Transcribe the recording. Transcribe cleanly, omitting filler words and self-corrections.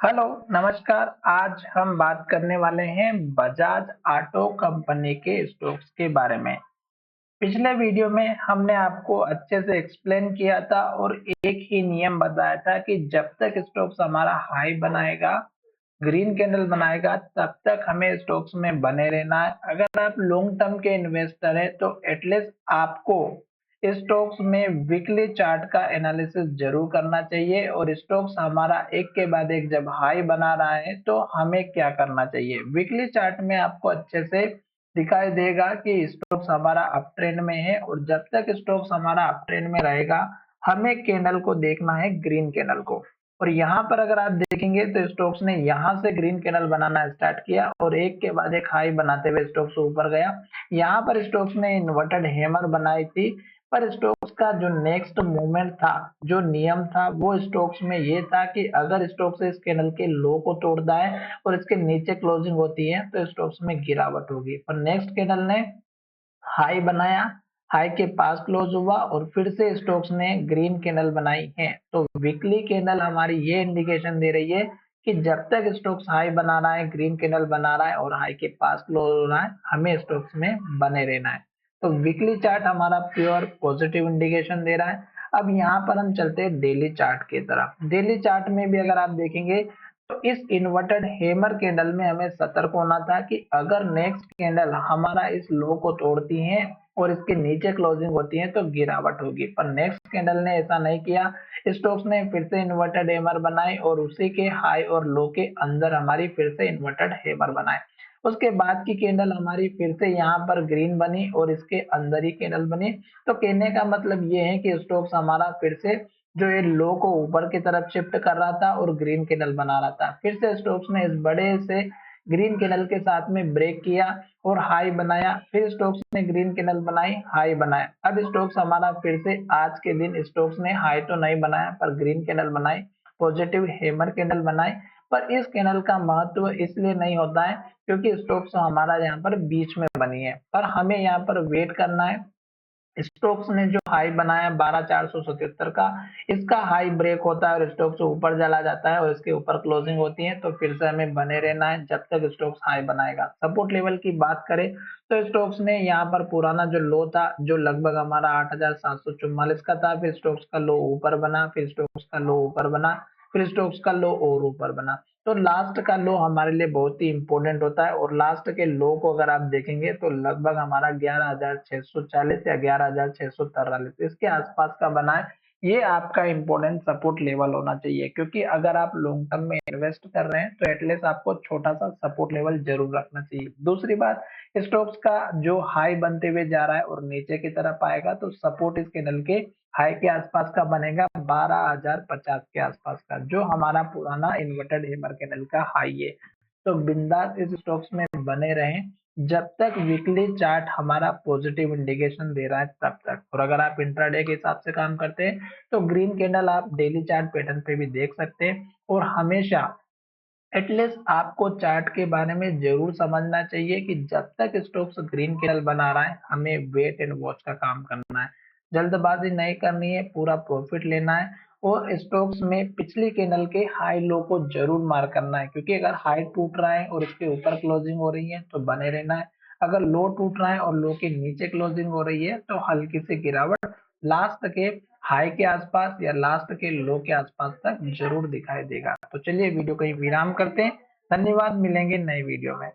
Hello, नमस्कार। आज हम बात करने वाले हैं बजाज ऑटो कंपनी के स्टॉक्स के बारे में। पिछले वीडियो में हमने आपको अच्छे से एक्सप्लेन किया था और एक ही नियम बताया था कि जब तक स्टॉक्स हमारा हाई बनाएगा, ग्रीन कैंडल बनाएगा, तब तक हमें स्टॉक्स में बने रहना है। अगर आप लॉन्ग टर्म के इन्वेस्टर हैं तो एटलीस्ट आपको स्टॉक्स में वीकली चार्ट का एनालिसिस जरूर करना चाहिए और स्टॉक्स हमारा एक के बाद एक जब हाई बना रहा है तो हमें क्या करना चाहिए। वीकली चार्ट में आपको अच्छे से दिखाई देगा कि स्टॉक्स हमारा अप ट्रेंड में है और जब तक स्टॉक्स हमारा अप ट्रेंड में रहेगा हमें कैंडल को देखना है, ग्रीन कैंडल को। और यहाँ पर अगर आप देखेंगे तो स्टॉक्स ने यहाँ से ग्रीन कैंडल बनाना स्टार्ट किया और एक के बाद एक हाई बनाते हुए स्टॉक्स ऊपर गया। यहाँ पर स्टॉक्स ने इन्वर्टेड हैमर बनाई थी, पर स्टॉक्स का जो नेक्स्ट मूवमेंट था, जो नियम था, वो स्टॉक्स में ये था कि अगर स्टॉक्स इस कैंडल के लो को तोड़ता है और इसके नीचे क्लोजिंग होती है तो स्टॉक्स में गिरावट होगी। पर नेक्स्ट कैंडल ने हाई बनाया, हाई के पास क्लोज हुआ और फिर से स्टॉक्स ने ग्रीन कैंडल बनाई है। तो वीकली कैंडल हमारी ये इंडिकेशन दे रही है कि जब तक स्टॉक्स हाई बना रहा है, ग्रीन कैंडल बना रहा है और हाई के पास क्लोज हो रहा है, हमें स्टॉक्स में बने रहना है। तो वीकली चार्ट हमारा प्योर पॉजिटिव इंडिकेशन दे रहा है। अब यहाँ पर हम चलते हैं डेली चार्ट की तरफ। डेली चार्ट में भी अगर आप देखेंगे तो इस इन्वर्टेड हैमर कैंडल में हमें सतर्क होना था कि अगर नेक्स्ट कैंडल हमारा इस लो को तोड़ती है और इसके नीचे क्लोजिंग होती है तो गिरावट होगी। पर नेक्स्ट कैंडल ने ऐसा नहीं किया। स्टॉक्स ने फिर से इन्वर्टेड हैमर बनाए और उसी के हाई और लो के अंदर हमारी फिर से इन्वर्टेड हैमर बनाए। उसके बाद की कैंडल हमारी फिर से यहाँ पर ग्रीन बनी और इसके अंदर ही कैंडल बनी। तो कहने का मतलब ये है कि स्टॉक्स हमारा फिर से जो ये लो को ऊपर की तरफ शिफ्ट कर रहा था और ग्रीन कैंडल बना रहा था। फिर से स्टॉक्स ने इस बड़े से ग्रीन कैंडल के साथ में ब्रेक किया और हाई बनाया। फिर स्टॉक्स ने ग्रीन कैंडल बनाई, हाई बनाया। अब स्टॉक्स हमारा फिर से आज के दिन स्टॉक्स ने हाई तो नहीं बनाया पर ग्रीन कैंडल बनाई, पॉजिटिव हैमर कैंडल बनाई। पर इस कैंडल का महत्व इसलिए नहीं होता है क्योंकि स्टॉक्स हमारा यहाँ पर बीच में बनी है, पर हमें यहाँ पर वेट करना है। स्टोक्स ने जो हाई बनाया 12,477 का, इसका हाई ब्रेक होता है और स्टोक्स ऊपर चला जाता है और इसके ऊपर क्लोजिंग होती है तो फिर से हमें बने रहना है जब तक स्टोक्स हाई बनाएगा। सपोर्ट लेवल की बात करें तो स्टोक्स ने यहाँ पर पुराना जो लो था, जो लगभग हमारा 8,744 का था, फिर स्टोक्स का लो ऊपर बना, फिर स्टोक्स का लो ऊपर बना, फिर स्टोक्स का लो और ऊपर बना। तो लास्ट का लो हमारे लिए बहुत ही इंपॉर्टेंट होता है और लास्ट के लो को अगर आप देखेंगे तो लगभग हमारा 11,640 या 11,643 इसके आसपास का बना है। ये आपका इंपॉर्टेंट सपोर्ट लेवल होना चाहिए क्योंकि अगर आप लॉन्ग टर्म में इन्वेस्ट कर रहे हैं तो एटलीस्ट आपको छोटा सा सपोर्ट लेवल जरूर रखना चाहिए। दूसरी बात, स्टॉक्स का जो हाई बनते हुए जा रहा है और नीचे की तरफ आएगा तो सपोर्ट इस कैंडल के हाई के आसपास का बनेगा 12,050 के आसपास का, जो हमारा पुराना इन्वर्टेड हैमर कैंडल का हाई है। तो बिंदास इस स्टॉक्स में बने रहें जब तक वीकली चार्ट हमारा पॉजिटिव इंडिकेशन दे रहा है तब तक। और अगर आप इंट्राडे के हिसाब से काम करते हैं तो ग्रीन कैंडल आप डेली चार्ट पैटर्न पे भी देख सकते हैं। और हमेशा एटलीस्ट आपको चार्ट के बारे में जरूर समझना चाहिए कि जब तक स्टॉक्स ग्रीन कैंडल बना रहा है हमें वेट एंड वॉच का काम करना है। जल्दबाजी नहीं करनी है, पूरा प्रॉफिट लेना है और स्टॉक्स में पिछली कैंडल के हाई लो को जरूर मार करना है क्योंकि अगर हाई टूट रहा है और उसके ऊपर क्लोजिंग हो रही है तो बने रहना है। अगर लो टूट रहा है और लो के नीचे क्लोजिंग हो रही है तो हल्की सी गिरावट लास्ट के हाई के आसपास या लास्ट के लो के आसपास तक जरूर दिखाई देगा। तो चलिए वीडियो को यहीं विराम करते हैं। धन्यवाद, मिलेंगे नए वीडियो में।